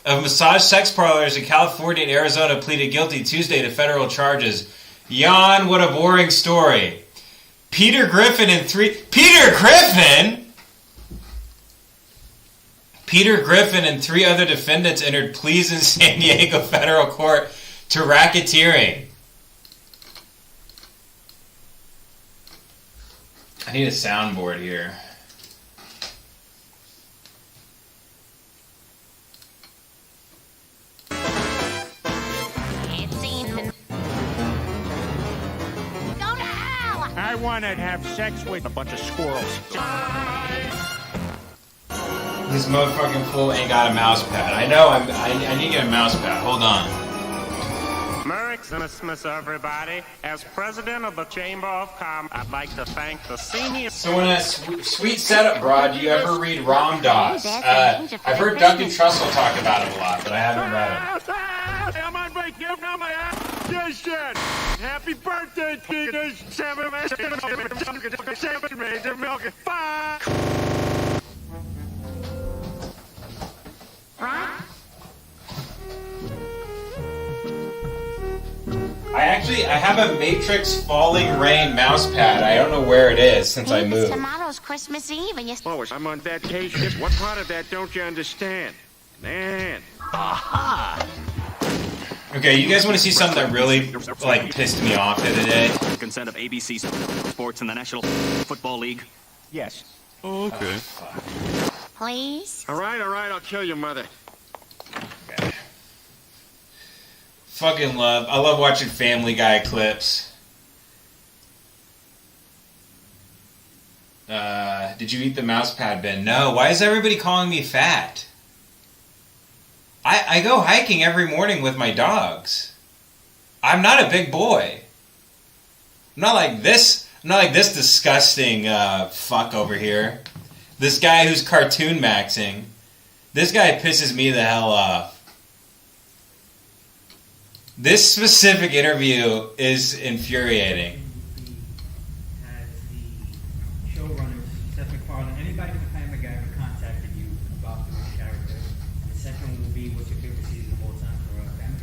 of massage sex parlors in California and Arizona pleaded guilty Tuesday to federal charges. Yawn, what a boring story. Peter Griffin and three other defendants entered pleas in San Diego federal court to racketeering. I need a soundboard here. I want to have sex with a bunch of squirrels. This motherfucking fool ain't got a mouse pad. I know, I need to get a mouse pad. Hold on. Merry Christmas, everybody. As president of the Chamber of Commerce, I'd like to thank the senior... So in a sweet setup, broad, do you ever read Ram Dass? I've heard Duncan Trussell talk about him a lot, but I haven't read him. I'm on vacation on my ass. Happy birthday, Peter. 7 major milk. Fuck. I have a Matrix Falling Rain mouse pad. I don't know where it is since I moved. Tomorrow's Christmas Eve and you... Oh, I'm on vacation. What part of that don't you understand? Man. Aha! Okay, you guys want to see something that really, pissed me off the other day? Consent of ABC Sports and the National Football League? Yes. Oh, okay. Please? All right, I'll kill your mother. Okay. I love watching Family Guy clips. Did you eat the mouse pad, Ben? No. Why is everybody calling me fat? I go hiking every morning with my dogs. I'm not a big boy. I'm not like this disgusting fuck over here. This guy who's cartoon maxing. This guy pisses me the hell off. This specific interview is infuriating. Has the showrunners, Seth MacFarlane, anybody from Family Guy ever contacted you about the character? And the second one will be, what's your favorite season of all time for Family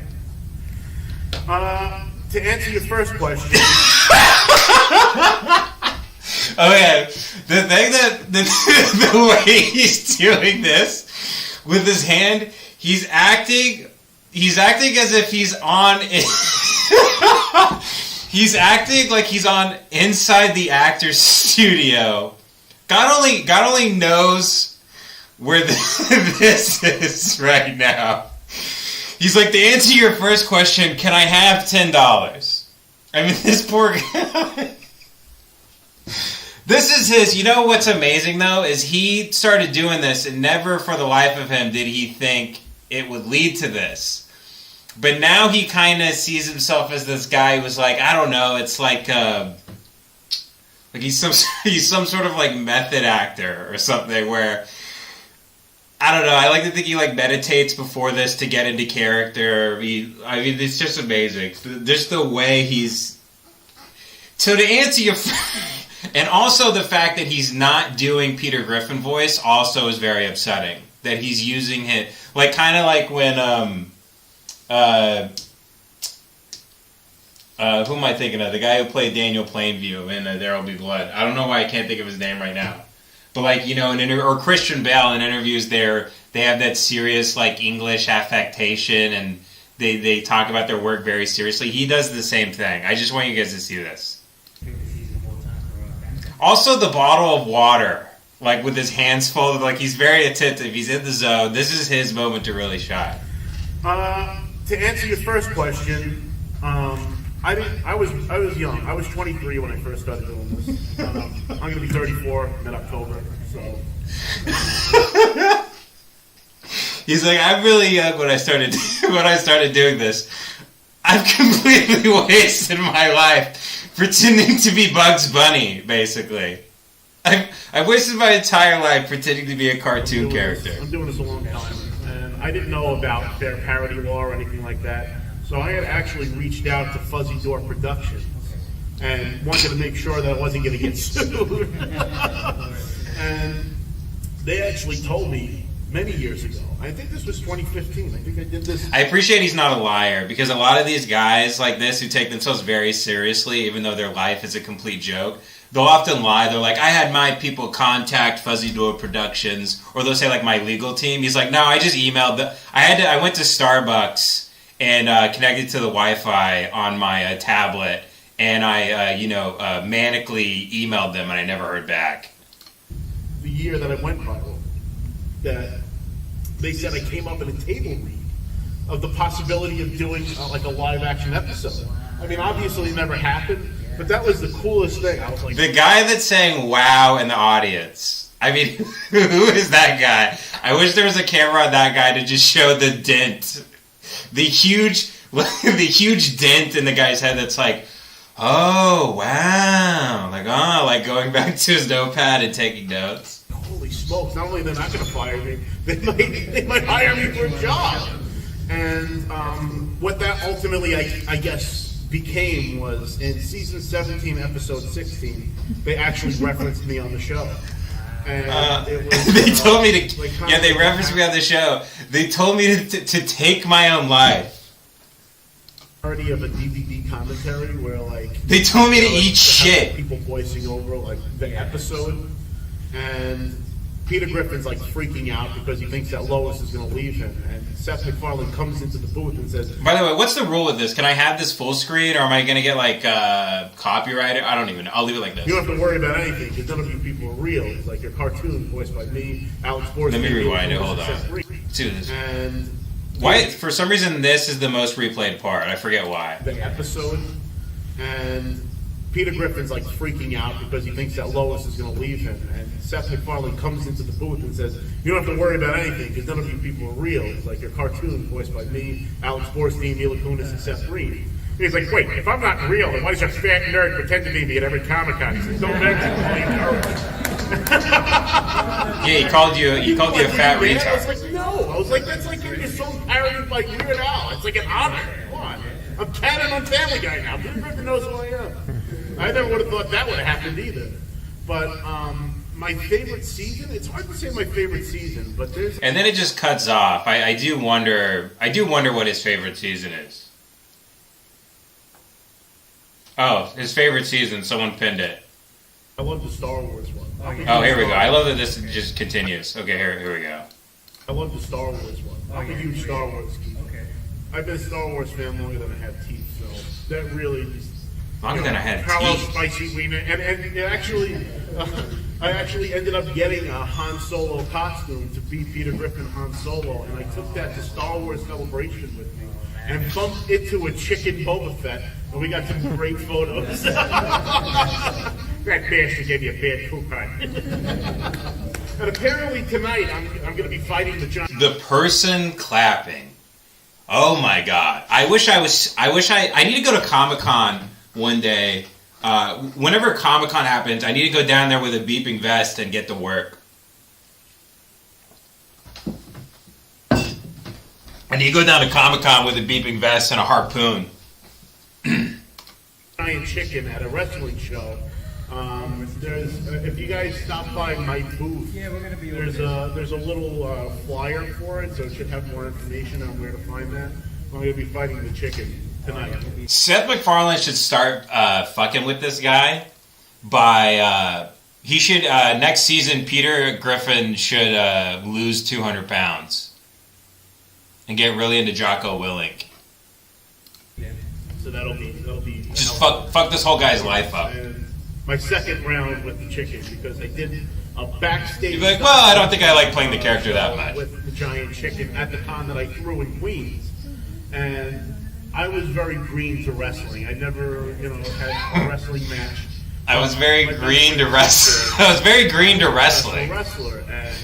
Guy? To answer your first question. Okay, the thing the way he's doing this with his hand, he's acting as if he's on. He's acting like he's on inside the actor's studio. God only knows where this is right now. He's like, to answer your first question, can I have $10? I mean, this poor guy. This is his. You know what's amazing though is he started doing this, and never for the life of him did he think it would lead to this. But now he kind of sees himself as this guy who was like, I don't know, it's like he's some sort of like method actor or something where, I don't know, I like to think he like meditates before this to get into character. I mean, it's just amazing. Just the way he's... So to answer your... And also the fact that he's not doing Peter Griffin voice also is very upsetting. That he's using it, like kind of like when who am I thinking of? The guy who played Daniel Plainview in There'll Be Blood. I don't know why I can't think of his name right now. But like, you know, or Christian Bale in interviews, they have that serious like English affectation, and they talk about their work very seriously. He does the same thing. I just want you guys to see this. Also, the bottle of water, like with his hands folded, like he's very attentive. He's in the zone. This is his moment to really shine. To answer your first question, I was young. I was 23 when I first started doing this. I'm going to be 34 mid-October. So he's like, I'm really young when I started doing this. I've completely wasted my life pretending to be Bugs Bunny, basically. I've wasted my entire life pretending to be a cartoon character. I'm doing this a long time, and I didn't know about fair parody law or anything like that. So I had actually reached out to Fuzzy Door Productions and wanted to make sure that I wasn't going to get sued. And they actually told me many years ago. I think this was 2015. I think I did this. I appreciate he's not a liar, because a lot of these guys like this who take themselves very seriously, even though their life is a complete joke, they'll often lie. They're like, I had my people contact Fuzzy Door Productions, or they'll say like my legal team. He's like, no, I just emailed. I went to Starbucks and connected to the Wi-Fi on my tablet, and I manically emailed them, and I never heard back. The year that I went viral, that they said I came up in a table read of the possibility of doing like a live action episode. I mean, obviously it never happened, but that was the coolest thing. I was like, the guy that's saying "wow" in the audience. I mean, who is that guy? I wish there was a camera on that guy to just show the dent, the huge dent in the guy's head. That's like, oh wow, like going back to his notepad and taking notes. Holy smokes! Not only they're not going to fire me, they might hire me for a job. And what that ultimately, I guess, became was in season 17, episode 16, they actually referenced me on the show. And it was, they told me to. like, They referenced me on the show. They told me to take my own life. Parody of a DVD commentary where like They told me to like, eat shit. people voicing over like the episode, and Peter Griffin's like freaking out because he thinks that Lois is going to leave him, and Seth MacFarlane comes into the booth and says, By the way, what's the rule with this? Can I have this full screen, or am I going to get like copyrighted? I don't even know. I'll leave it like this. "You don't have to worry about anything because none of you people are real. It's like your cartoon voiced by me, Alex Borstein." Let me rewind it. Hold on. See this. And Why? For some reason, this is the most replayed part. I forget why. the episode, and Peter Griffin's like freaking out because he thinks that Lois is going to leave him, and Seth MacFarlane comes into the booth and says, "You don't have to worry about anything because none of you people are real. It's like your cartoon voiced by me, Alex Borstein, Mila Kunis, and Seth Reed." And he's like, "Wait, if I'm not real, then why does a fat nerd pretend to be me at every Comic-Con?" He says, "Don't mention my courage." Yeah, he called you a fat I was retard. like, no. I was like, that's like your song parodied by Weird Al. It's like an honor. Come on. I'm canon on Family Guy now. Peter Griffin knows who I am. I never would have thought that would have happened either. But my favorite season, it's hard to say my favorite season, but there's... And then it just cuts off. I do wonder what his favorite season is. Oh, his favorite season. Someone pinned it. I love the Star Wars one. Oh, here we go. I love that this just continues. Okay, here we go. I love the Star Wars one. I'm a huge Star Wars geek. Okay. I've been a Star Wars fan longer than I have teeth, so that really just... Longer than I had Carlos teeth. Spicy Wiener, and it actually, I actually ended up getting a Han Solo costume to be Peter Griffin Han Solo, and I took that to Star Wars Celebration with me, and bumped into a chicken Boba Fett, and we got some great photos. That bastard gave you a bad coupon. And apparently tonight, I'm going to be fighting the giant. The person clapping. Oh my god. I need to go to Comic-Con one day. Whenever Comic-Con happens, I need to go down there with a beeping vest and get to work. I need to go down to Comic-Con with a beeping vest and a harpoon. Giant chicken at a wrestling show. There's if you guys stop by my booth, Yeah, we're gonna be over there's there. a little flyer for it, so it should have more information on where to find that. I'm going to be fighting the chicken tonight. Seth MacFarlane should start fucking with this guy by he should next season Peter Griffin should lose 200 pounds and get really into Jocko Willink. So that'll be Just fuck this whole guy's life up. And my second round with the chicken, because I did a backstage. You'd be like, well, I don't think I like playing the character that much. With the giant chicken at the con that I threw in Queens, and I was very green to wrestling. I never, had a wrestling match. I was very Like, green to wrestling. I was very green to A wrestling. wrestler, and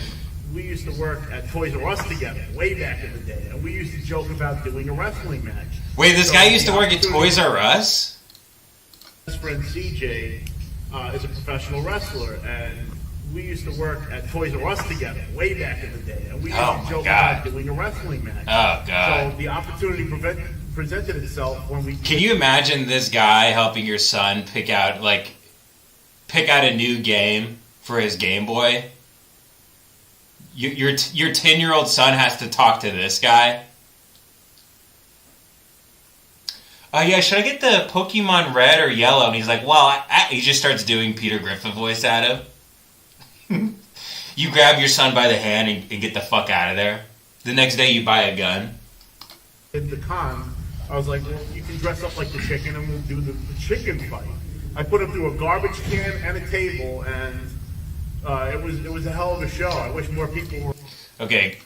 we used to work at Toys R Us together way back in the day, and we used to joke about doing a wrestling match. Wait, this So guy used to the work at opportunity- Toys R Us? His friend CJ is a professional wrestler, and we used to work at Toys R Us together way back in the day, and we used Oh to my joke God. about doing a wrestling match. Oh, God. So the opportunity presented itself when we. Can you imagine this guy helping your son pick out a new game for his Game Boy? your 10-year-old son has to talk to this guy. Oh yeah, should I get the Pokemon Red or Yellow? And he's like, well, he just starts doing Peter Griffin voice at him. You grab your son by the hand and get the fuck out of there. The next day you buy a gun. At the con, I was like, well, you can dress up like the chicken and we'll do the chicken fight. I put him through a garbage can and a table, and it was a hell of a show. I wish more people were. Okay.